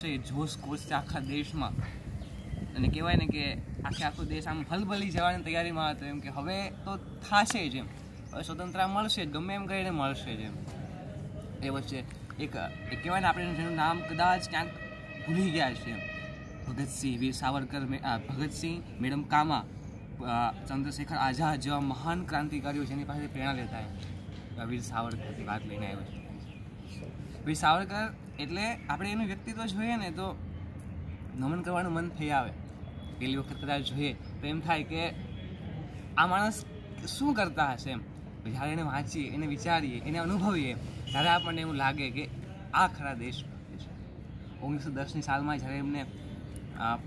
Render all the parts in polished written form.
જોશ કોશ છે આખા દેશમાં અને કહેવાય ને કે આખો દેશ આમ હલબલી જવાની તૈયારીમાં હતો એમ કે હવે તો થશે જ એમ, હવે સ્વતંત્રતા મળશે જ, ગમે એમ કરીને મળશે જ એમ. એ વચ્ચે એક કહેવાય ને આપણે જેનું નામ કદાચ ક્યાંક ભૂલી ગયા છે એમ, ભગતસિંહ, વીર સાવરકર, ભગતસિંહ, મેડમ કામા, ચંદ્રશેખર આઝાદ જેવા મહાન ક્રાંતિકારીઓ જેની પાસે પ્રેરણા લેતા એમ વીર સાવરકરની વાત લઈને આવ્યો છે. વીર સાવરકર એટલે આપણે એનું વ્યક્તિત્વ જોઈએ ને તો નમન કરવાનું મન થઈ આવે. પહેલી વખત કદાચ જોઈએ તો એમ થાય કે આ માણસ શું કરતા હશે એમ. જ્યારે એને વાંચીએ, એને વિચારીએ, એને અનુભવીએ ત્યારે આપણને એવું લાગે કે આ ખરા દેશભક્ત છે. 1910ની સાલમાં જ્યારે એમને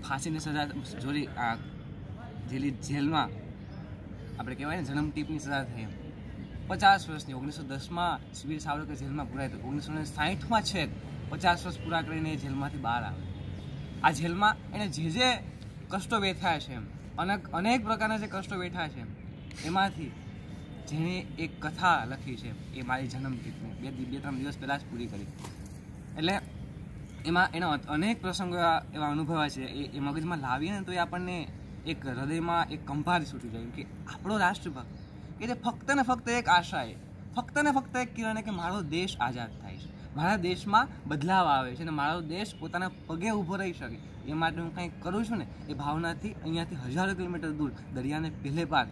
ફાંસીની સજા જોડી જેલમાં આપણે કહેવાય ને જન્મટીપની સજા થઈ એમ 50 વર્ષની 1910માં વીર સાવરકર જેલમાં પૂરાય તો 1960માં છે 50 વર્ષ પૂરા કરીને એ જેલમાંથી બહાર આવે. આ જેલમાં એને જે કષ્ટો વેઠ્યા છે એમ, અનેક પ્રકારના જે કષ્ટો વેઠ્યા છે એમાંથી જેની એક કથા લખી છે એ મારી જન્મતિથિને 2-3 દિવસ પહેલાં જ પૂરી કરી. એટલે એમાં એના અનેક પ્રસંગો એવા અનુભવ્યા છે એ મગજમાં લાવીને તો એ આપણને એક હૃદયમાં એક કંપાર છૂટી જાય કે આપણો રાષ્ટ્રભક્ત કે જે ફક્ત ને ફક્ત એક આશા એ ફક્ત ને ફક્ત એક કિરણ કે મારો દેશ આઝાદ થાય છે, મારા દેશમાં બદલાવ આવે છે અને મારો દેશ પોતાના પગે ઊભો રહી શકે એ માટે હું કંઈક કરું છું ને એ ભાવનાથી અહીંયાથી હજારો કિલોમીટર દૂર દરિયાને પહેલે પાર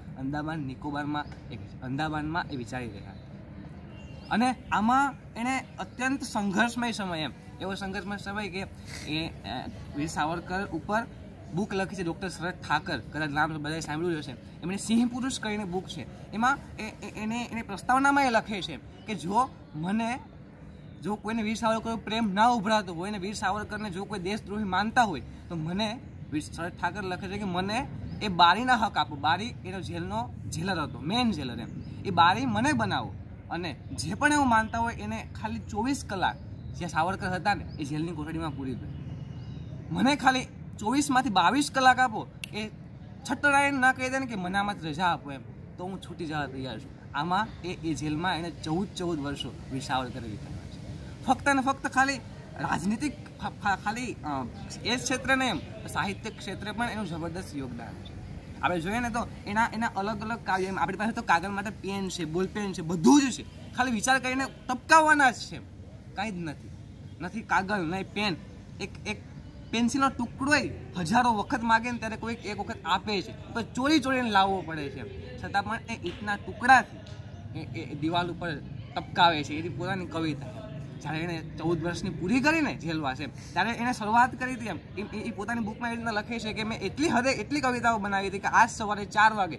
અંદામાનમાં એ વિચારી રહ્યા. અને આમાં એણે અત્યંત સંઘર્ષમય સમય એવો સંઘર્ષમય સમય કે એ વીર સાવરકર ઉપર બુક લખી છે ડૉક્ટર શરદ ઠાકર, કદાચ નામ બધાએ સાંભળ્યું હશે. એમણે સિંહ પુરુષ કરીને બુક છે. એમાં એને પ્રસ્તાવનામાં એ લખે છે કે જો કોઈને વીર સાવરકર પ્રેમ ના ઉભરાતો હોય ને વીર સાવરકરને જો કોઈ દેશદ્રોહી માનતા હોય તો મને વીર શરદ ઠાકર લખે છે કે મને એ બારીના હક આપો. બારી એનો જેલનો જેલર હતો, મેન જેલર એમ. એ બારી મને બનાવો અને જે પણ એવું માનતા હોય એને ખાલી 24 કલાક જે સાવરકર હતા ને એ જેલની કોઠડીમાં પૂરી દે. મને ખાલી 24માંથી 22 કલાક આપો. એ છટરાઈને ના કહી દે ને કે મને આમાંથી રજા આપો એમ તો હું છૂટી જવા તૈયાર છું. આમાં એ જેલમાં એણે 14 વર્ષો વીર સાવરકરે વિતાવ્યા છે. ફક્ત ને ફક્ત ખાલી રાજનીતિક ખાલી એ જ ક્ષેત્રે ને એમ સાહિત્યિક ક્ષેત્રે પણ એનું જબરદસ્ત યોગદાન છે. આપણે જોઈએ ને તો એના અલગ અલગ કાવ્ય એમ આપણી પાસે તો કાગળ માટે પેન છે, બોલપેન છે, બધું જ છે. ખાલી વિચાર કરીને ટપકાવવાના જ છે, કાંઈ જ નથી કાગળ નહીં પેન. એક પેન્સિલનો ટુકડો હજારો વખત માગે ને ત્યારે કોઈક એક વખત આપે છે તો ચોરીને લાવવો પડે છે. છતાં પણ એ ઈંટના ટુકડાથી એ દિવાલ ઉપર ટપકાવે છે. એની પોતાની કવિતા જ્યારે એણે 14 વર્ષની પૂરી કરીને જેલવાસ એમ ત્યારે એણે શરૂઆત કરી હતી એમ એ પોતાની બુકમાં એ રીતના લખે છે કે મેં એટલી હદે એટલી કવિતાઓ બનાવી હતી કે આજ સવારે 4 વાગે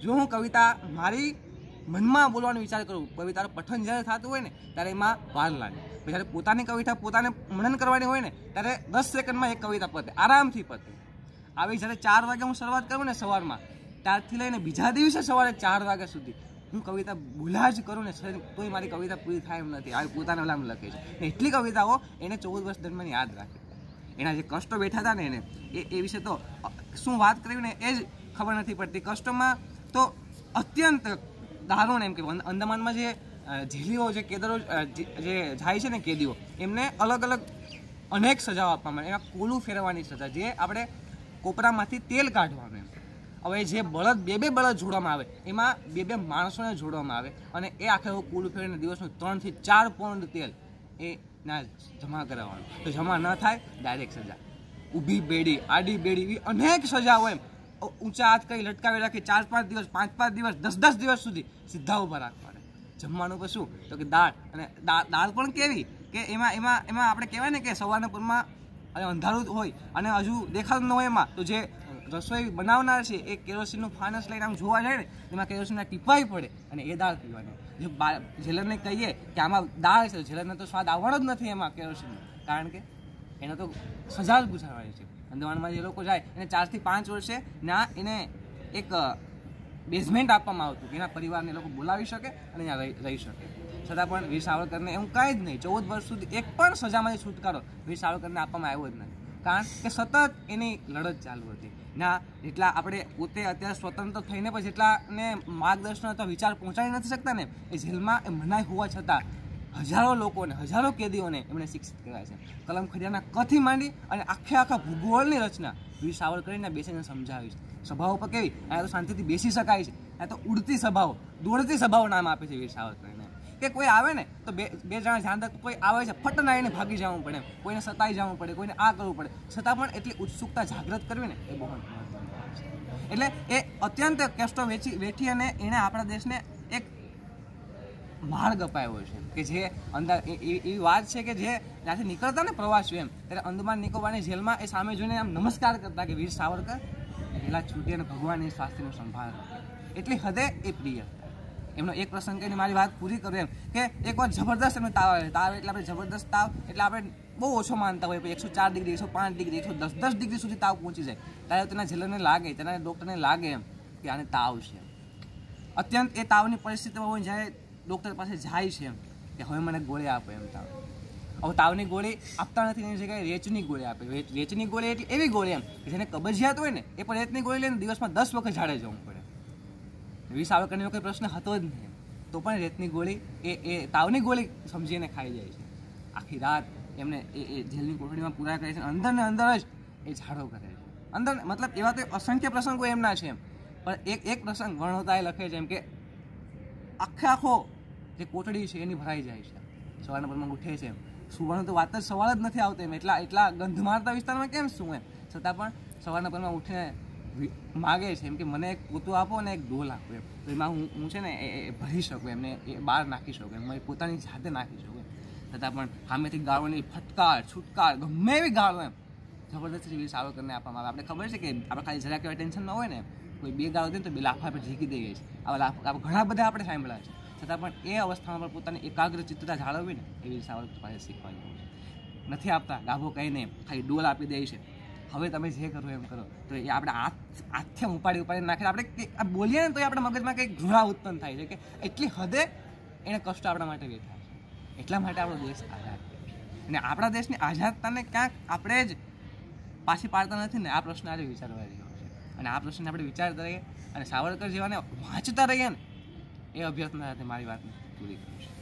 જો હું કવિતા મારી મનમાં બોલવાનો વિચાર કરું, કવિતાનું પઠન જ્યારે થતું હોય ને ત્યારે એમાં વાર લાગે. જ્યારે પોતાની કવિતા પોતાને મનન કરવાની હોય ને ત્યારે 10 સેકન્ડમાં એક કવિતા પતે, આરામથી પતે. આવી જ્યારે 4 વાગે હું શરૂઆત કરું ને સવારમાં ત્યારથી લઈને બીજા દિવસે સવારે 4 વાગ્યા સુધી હું કવિતા બોલા જ કરું ને તોય મારી કવિતા પૂરી થાય એમ નથી. આ પોતાના નામ લખે છે. એટલી કવિતાઓ એને 14 વર્ષ દરમિયાન યાદ રાખી. એના જે કષ્ટો બેઠા હતા ને એને એ વિશે તો શું વાત કરવી ને એ જ ખબર નથી પડતી. કષ્ટોમાં તો અત્યંત દારૂણ એમ કે અંદમાનમાં જે જેલીઓ જે કેદરો જે જાય છે ને કેદીઓ એમને અલગ અલગ અનેક સજાઓ આપવામાં આવે. એમાં કોલું ફેરવવાની સજા, જે આપણે કોપરામાંથી તેલ કાઢવાનું એમ. હવે જે બળદ બે બળદ જોડવામાં આવે એમાં બે માણસોને જોડવામાં આવે અને એ આખે કોલું ફેરવીને દિવસનું 3 થી 4 પોન્ડ તેલ એ ના જમા કરાવવાનું. તો જમા ન થાય ડાયરેક્ટ સજા. ઊભી બેડી, આડી બેડી, એવી અનેક સજાઓ એમ. ઊંચા હાથ કરી લટકાવી રાખી 4-5 દિવસ, 5-5 દિવસ, 10-10 દિવસ સુધી સીધા ઊભા રાખવાના. જમવાનું પણ શું તો કે દાળ, અને દાળ પણ કેવી કે એમાં આપણે કહેવાય ને કે સવારના પૂરમાં અંધારું હોય અને હજુ દેખાતું ન હોય એમાં તો જે રસોઈ બનાવનાર છે એ કેરોસીનનું ફાનસ લઈને આમ જોવા જાય ને એમાં કેરોસીનના ટીપાઈ પડે અને એ દાળ પીવાની. જો જેલરને કહીએ કે આમાં દાળ છે, જેલરને તો સ્વાદ આવવાનો જ નથી એમાં કેરોસીનનો, કારણ કે એને તો સજા જ ગુજારવાની છે. અંદમાનમાં જે લોકો જાય એને 4 થી 5 વર્ષે ના એને એક બેઝમેન્ટ આપવામાં આવતું કે એના પરિવારને લોકો બોલાવી શકે અને ત્યાં રહી શકે. છતાં પણ વીર સાવરકરને એવું કાંઈ જ નહીં. 14 વર્ષ સુધી એક પણ સજામાંથી છુટકારો વીર સાવરકરને આપવામાં આવ્યો જ નથી, કારણ કે સતત એની લડત ચાલુ હતી. ના જેટલા આપણે પોતે અત્યારે સ્વતંત્ર થઈને પણ જેટલાને માર્ગદર્શન અથવા વિચાર પહોંચાડી નથી શકતા ને એ જેલમાં એ મનાઈ હોવા છતાં હજારો લોકોને, હજારો કેદીઓને એમણે શિક્ષિત કર્યા છે. કલમ ખડિયાના કથી માંડી અને આખા ભૂગોળની રચના વીર સાવરકરે બેસીને સમજાવી છે. સભાઓ પર કેવી, અહીંયા તો શાંતિથી બેસી શકાય છે, અહીંયા તો ઉડતી સભાઓ, દોડતી સભાઓ નામ આપે છે વીર સાવરકરને. કે કોઈ આવે ને તો બે જણા ધ્યાન રાખો, કોઈ આવે છે ફટના એને ભાગી જવું પડે, કોઈને સતાઈ જવું પડે, કોઈને આ કરવું પડે, છતાં પણ એટલી ઉત્સુકતા જાગૃત કરવી ને એ બહુ મહત્વનું છે. એટલે એ અત્યંત કષ્ટો વેઠી અને એણે આપણા દેશને એક માર્ગ અપાયો છે કે જે અંદર એવી વાત છે કે જે ત્યાંથી નીકળતા ને પ્રવાસીઓ એમ ત્યારે અંદમાન નિકોબારની જેલમાં એ સામે જોઈને આમ નમસ્કાર કરતા કે વીર સાવરકર પહેલાં છૂટી અને ભગવાનની સ્વાસ્થ્યનો સંભાળ એટલી હદે એ પ્રિય. એમનો એક પ્રસંગ કહીને મારી વાત પૂરી કરું એમ કે એક વાર જબરદસ્ત એમને તાવ આવે, તાવ એટલે આપણે જબરદસ્ત તાવ એટલે આપણે બહુ ઓછો માનતા હોય, 104 ડિગ્રી, 105 ડિગ્રી, 110 ડિગ્રી સુધી તાવ પહોંચી જાય ત્યારે તેના જેલરને લાગે, તેના ડૉક્ટરને લાગે એમ કે આને તાવ છે. અત્યંત એ તાવની પરિસ્થિતિમાં હોય જ્યારે ડૉક્ટર પાસે જાય છે એમ કે હવે મને ગોળી આપો એમ તાવ. હવે તાવની ગોળી આપતા નથી, એની જગ્યાએ રેચની ગોળી આપે. રેચની ગોળી એટલે એવી ગોળી એમ કે જેને કબજિયાત હોય ને એ પણ રેચની ગોળી લઈને દિવસમાં 10 વખત ઝાડે જવું પડે. વીર સાવરકરનો કોઈ પ્રશ્ન હતો જ નહીં, તો પણ રેતની ગોળી એ તાવની ગોળી સમજીને ખાઈ જાય છે. આખી રાત એમને એ જેલની કોઠડીમાં પૂરા કરે છે, અંદર ને અંદર જ એ ઝાડો કરે છે. અંદર મતલબ એવા તો અસંખ્ય પ્રસંગો એમના છે એમ, પણ એક પ્રસંગ વર્ણવતા લખે છે એમ કે આખો જે કોટડી છે એની ભરાઈ જાય છે. સવારના પરમાં ઉઠે છે એમ, સુવાનું તો વાત જ સવાલ જ નથી આવતો એમ, એટલા ગંધ મારતા વિસ્તારમાં કેમ શું એમ, છતાં પણ સવારના પરમાં ઉઠીને માગે છે એમ કે મને એક પોતું આપો અને એક ડોલ આપો એમ, તો એમાં હું છે ને એ ભરી શકું એમને, એ બહાર નાખી શકું એમ, મારી પોતાની જાતે નાખી શકું એમ. છતાં પણ સામેથી ગાળોની ફટકાર છૂટકાર ગમે એવી ગાળો એમ જબરદસ્ત વીર સાવરકરને આપવામાં આવે. આપણે ખબર છે કે આપણે ખાલી જરા કેવા ટેન્શન ન હોય ને, કોઈ બે ગાળો દે તો બે લાફા આપણે ઝીકી દઈએ છીએ, આવા ઘણા બધા આપણે સાંભળ્યા છે. છતાં પણ એ અવસ્થામાં પણ પોતાની એકાગ્ર ચિત્તતા જાળવવી ને એ વીર સાવરકર પાસે શીખવાની છે. નથી આપતા ગાભો કહીને ખાલી ડોલ આપી દે છે, હવે તમે જે કરો એમ કરો, તો એ આપણે હાથથી ઉપાડી નાખીને આપણે બોલીએ ને તો આપણા મગજમાં કંઈક ઘૃણા ઉત્પન્ન થાય છે કે એટલી હદે એને કષ્ટ આપણા માટે વેઠા છે. એટલા માટે આપણો દેશ આઝાદ છે અને આપણા દેશની આઝાદતાને ક્યાંક આપણે જ પાછી પાડતા નથી ને, આ પ્રશ્ન આજે વિચારવા રહ્યો છે. અને આ પ્રશ્નને આપણે વિચારતા રહીએ અને સાવરકર જેવાને વાંચતા રહીએ ને, એ અભ્યર્થના સાથે મારી વાતને પૂરી કરું છું.